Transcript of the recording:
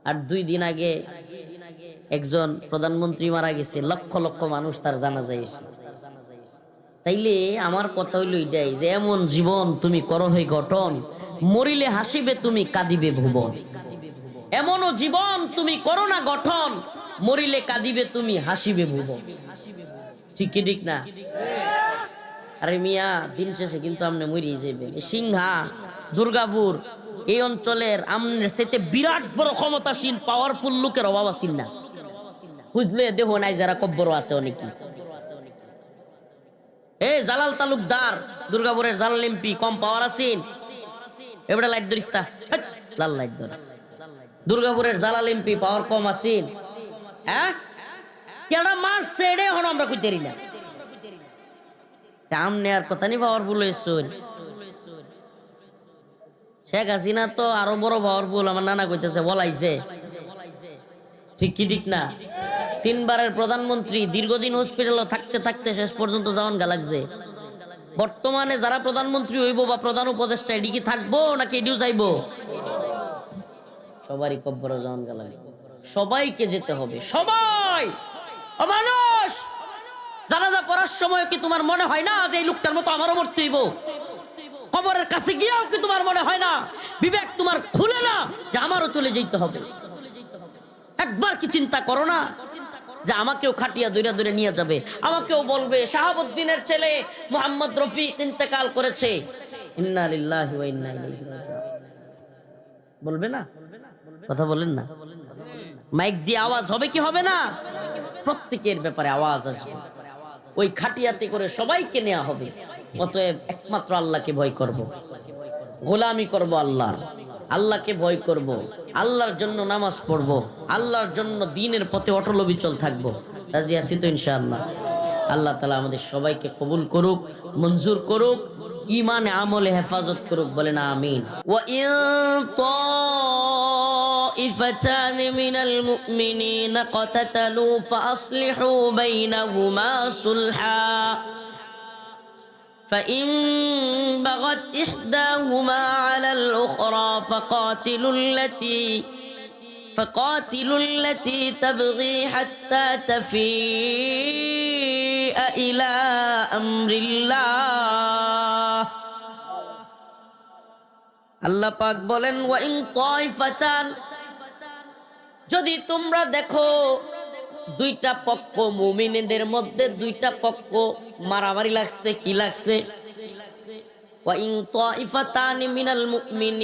আর 2 দিন আগে একজন প্রধানমন্ত্রী মারা গেছে, লক্ষ লক্ষ মানুষ তার জানাজায় এসেছে। তাইলে আমার কথা হইল এটাই যে এমন জীবন তুমি করো হে গঠন, মরিলে হাসিবে তুমি কাঁদিবে ভুবন। এমনও জীবন তুমি করো না গঠন, মরিলে কাঁদিবে তুমি হাসিবে ভুবন। ঠিক কি ঠিক না? আরে মিয়া, দিন শেষে কিন্তু আপনি মরিয়ে যাবেন। সিংহা, দুর্গাপুর এই অঞ্চলের আমনের সাথে বিরাট বড় ক্ষমতাশীল পাওয়ারফুল লোকের অভাব আছে না? বুঝলে দেহ নাই যারা কব্বর আছে অনেকে। এই জালাল তালুকদার দুর্গাপুরের জালাল এমপি কম পাওয়ার আছেন? এবারে লাইট ধরিস তা, লাল লাইট ধর। দুর্গাপুরের জালাল এমপি পাওয়ার কম আছেন? হ্যাঁ, কেডা মারছে এটা এখন আমরা কইতে পারি না। আমনে আর কথা নি পাওয়ারফুল হয়েছেন। শেখ হাসিনা তো আরো বড় পাওয়ারফুল, আমার নানা কইতেছে বলাইছে। ঠিক কি ঠিক না? 3 বারের প্রধানমন্ত্রী, দীর্ঘদিন হসপিটালে থাকতে থাকতে শেষ পর্যন্ত যাওয়ান গা লাগছে। বর্তমানে যারা প্রধানমন্ত্রী হইব বা প্রধান উপদেষ্টা, এডি কি থাকবো নাকি এডিও চাইবো? সবারই কব্বর যাওয়ান গা লাগে, সবাইকে যেতে হবে। সবাই মানুষ জানাজা পড়ার সময় কি তোমার মনে হয় না যে এই লোকটার মতো আমারও মরতে হইব? কবরের কাছে গিয়েও কি তোমার মনে হয় না, বিবেক তোমার খুলে না যে আমারও চলে যেতে হবে? একবার কি চিন্তা করো না যে আমাকেও খাটিয়া দৌড়া দৌড়ে নিয়ে যাবে, আমাকেও বলবে শাহাবুদ্দিনের ছেলে মোহাম্মদ রফিক ইন্তেকাল করেছে, ইন্না লিল্লাহি ওয়া ইন্না ইলাইহি রাজিউন। বলবে না? কথা বলেন না। মাইক দিয়ে আওয়াজ হবে কি হবে না? প্রত্যেকের ব্যাপারে আওয়াজ আসবে। ওই খাটিয়াতে করে সবাইকে নেওয়া হবে। অতএব একমাত্র আল্লাহকে ভয় করব, গোলামি করব আল্লাহর, আল্লাহকে ভয় করব, আল্লাহর জন্য নামাজ পড়ব, আল্লাহর জন্য দ্বীনের পথে অটল অবিচল থাকবো। রাজি আছি তো ইনশাআল্লাহ? আল্লাহ তাআলা আমাদের সবাইকে কবুল করুক, মঞ্জুর করুক, ঈমানে আমলে হেফাজত করুক। বলেন আমিন। ওয়া ইন তাইফাতান মিনাল মুমিনিনা ক্বাতাতালু ফাআসলিহু বাইনাহুমা সুলহা فإن بغت إحداهما على الأخرى فقاتلوا التي تبغي حتى تفيء إلى أمر الله। আল্লাহ পাক বলেন ওয়া ইন তাইফাতান, যদি তোমরা দেখো দুইটা পক্ষ, মুমিনদের মধ্যে দুইটা পক্ষ মারামারি লাগছে, কি লাগছে? ওয়া ইন তাইফাতান মিনাল মুমিনিন